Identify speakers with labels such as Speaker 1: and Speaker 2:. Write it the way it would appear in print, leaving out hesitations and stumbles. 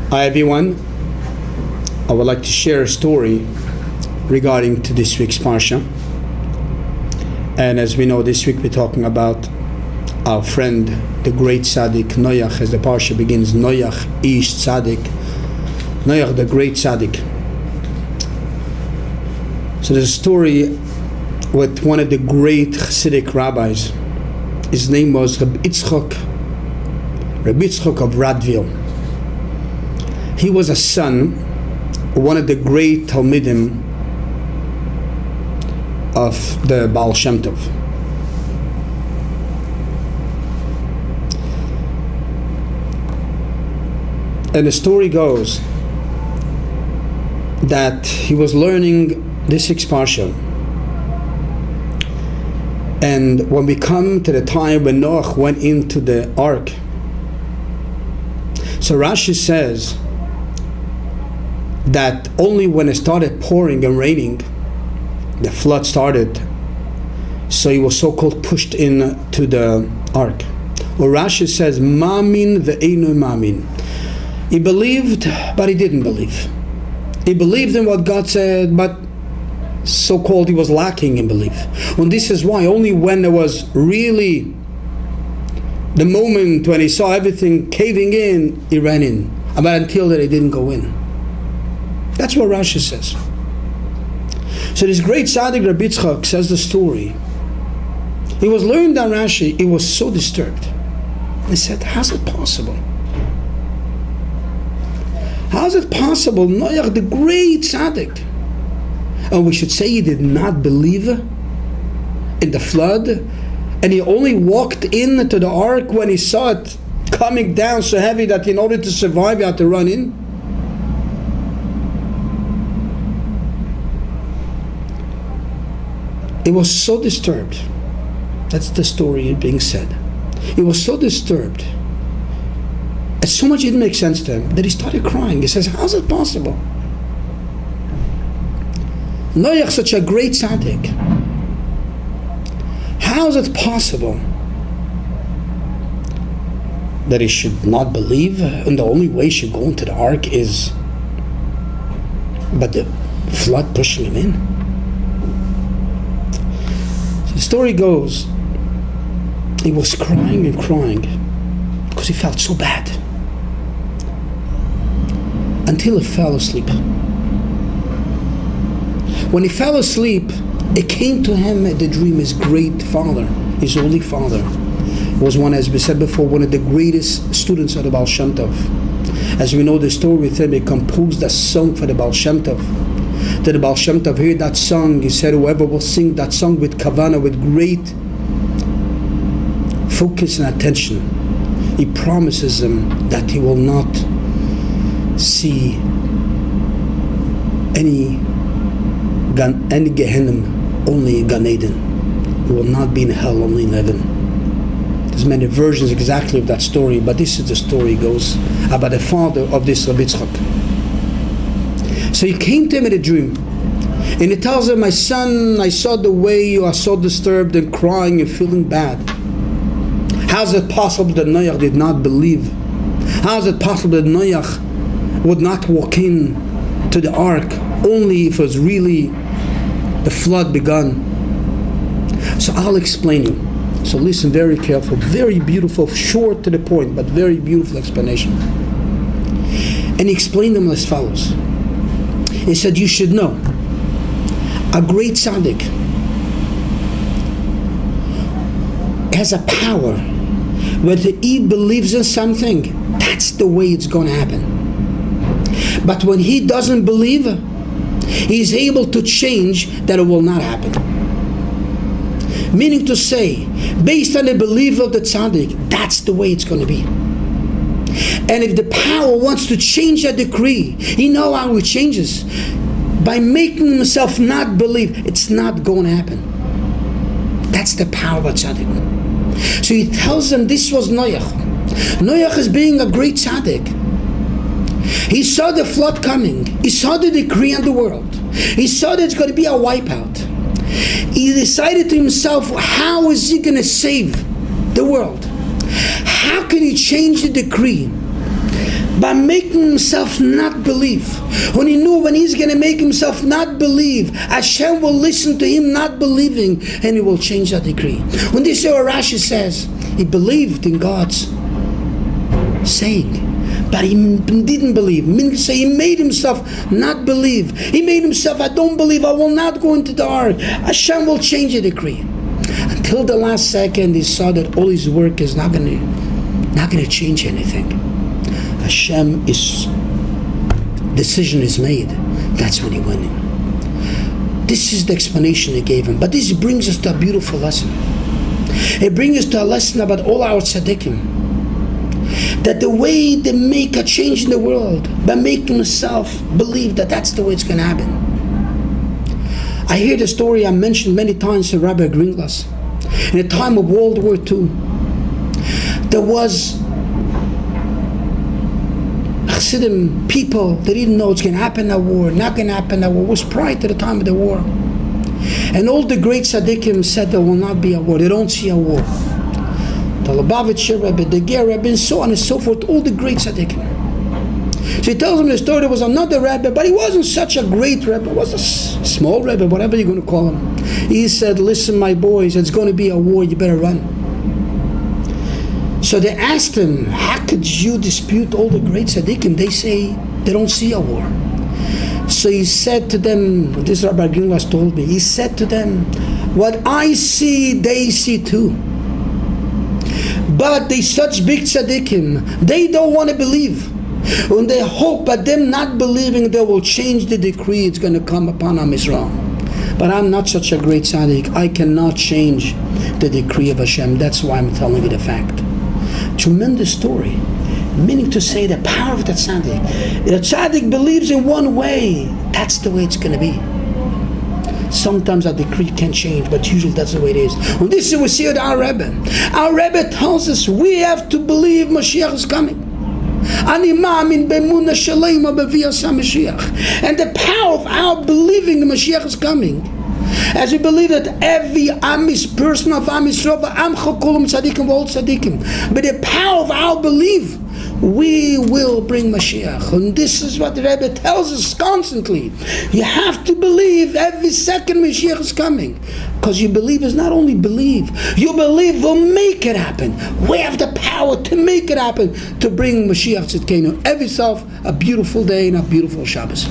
Speaker 1: Hi everyone. I would like to share a story regarding to this week's Parsha. And as we know, this week we're talking about our friend, the great Tzaddik, Noach, as the Parsha begins, Noach ish Tzaddik. Noach, the great Tzaddik. So there's a story with one of the great Hasidic rabbis. His name was Rabbi Yitzchak of Radville. He was a son of one of the great Talmidim of the Baal Shem Tov. And the story goes that he was learning this week's Parsha. And when we come to the time when Noach went into the ark, so Rashi says that only when it started pouring and raining, the flood started. So he was so-called pushed into the ark. Or Rashi says, Mamin ve'einu mamin. He believed, but he didn't believe. He believed in what God said, but so-called he was lacking in belief. And this is why only when there was really the moment when he saw everything caving in, he ran in. But until that, he didn't go in. That's what Rashi says. So this great Tzaddik Rabbi Yitzchak says the story. He was learning that Rashi, he was so disturbed. He said, how's it possible? How's it possible? Noach, the great Tzaddik. And we should say he did not believe in the flood, and he only walked into the ark when he saw it coming down so heavy that in order to survive, he had to run in. He was so disturbed. That's the story being said. He was so disturbed. And so much didn't make sense to him that he started crying. He says, how's it possible? Noach, such a great tzaddik. How is it possible that he should not believe? And the only way he should go into the ark is but the flood pushing him in. So the story goes, he was crying and crying because he felt so bad until he fell asleep. When he fell asleep, it came to him at the dream, his great father, his holy father, was one, as we said before, one of the greatest students of the Baal Shem Tov. As we know the story with him, he composed a song for the Baal Shem Tov. That the Baal Shem Tov heard that song, he said, whoever will sing that song with kavanah, with great focus and attention, he promises him that he will not see any Gehenna, only Gan Eden. He will not be in hell, only in heaven. There's many versions exactly of that story, but this is the story goes about the father of this Rabbi Yitzchak. So he came to him in a dream, and he tells him, my son, I saw the way you are so disturbed and crying and feeling bad. How is it possible that Noach did not believe? How is it possible that Noach would not walk in to the ark only if it was really the flood begun? So I'll explain you. So listen very careful, very beautiful, short to the point, but very beautiful explanation. And he explained them as follows. He said, you should know, a great tzaddik has a power. Whether he believes in something, that's the way it's going to happen. But when he doesn't believe, he's able to change that it will not happen. Meaning to say, based on the belief of the tzaddik, that's the way it's going to be. And if the power wants to change a decree, he knows how it changes. By making himself not believe, it's not going to happen. That's the power of a tzaddik. So he tells them this was Noach. Noach is being a great tzaddik. He saw the flood coming. He saw the decree on the world. He saw that it's going to be a wipeout. He decided to himself, how is he going to save the world? How can he change the decree? by making himself not believe. When he knew when he's going to make himself not believe, Hashem will listen to him not believing, and he will change that decree. When this is what Rashi says, he believed in God's saying, but he didn't believe. Meaning to say, he made himself not believe. He made himself, I don't believe, I will not go into the ark. Hashem will change the decree. Until the last second, he saw that all his work is not going to change anything. Hashem's decision is made. That's when he went in. This is the explanation he gave him. But this brings us to a beautiful lesson. It brings us to a lesson about all our tzaddikim. That the way they make a change in the world, by making himself believe that that's the way it's going to happen. I hear the story I mentioned many times to Rabbi Gringlas. In the time of World War II, there was Chassidim people, they didn't know it's going to happen a war, not going to happen a war. It was prior to the time of the war. And all the great tzaddikim said there will not be a war. They don't see a war. The Lubavitcher Rebbe, the Ger Rebbe, and so on and so forth, all the great tzaddikim. So he tells them the story, there was another Rebbe, but he wasn't such a great Rebbe, he was a small Rebbe, whatever you're going to call him. He said, listen my boys, it's going to be a war, you better run. So they asked him, how could you dispute all the great tzaddikim? They say they don't see a war. So he said to them, this Rabbi Ginglas told me, he said to them, what I see, they see too. But they such big tzaddikim, they don't want to believe. When they hope by them not believing, they will change the decree, it's going to come upon Am Yisrael. But I'm not such a great tzaddik, I cannot change the decree of Hashem. That's why I'm telling you the fact. Tremendous story, meaning to say the power of the tzaddik. The tzaddik believes in one way, that's the way it's going to be. Sometimes a decree can change, but usually that's the way it is. And this is we see with our Rebbe. Our Rebbe tells us we have to believe Mashiach is coming. And the power of our believing the Mashiach is coming, as we believe that every person of Am Yisrael, but the power of our belief, we will bring Mashiach. And this is what the Rebbe tells us constantly. You have to believe every second Mashiach is coming. Because you believe is not only believe, you believe will make it happen. We have the power to make it happen, to bring Mashiach Tzidkenu. Have yourself a beautiful day and a beautiful Shabbos.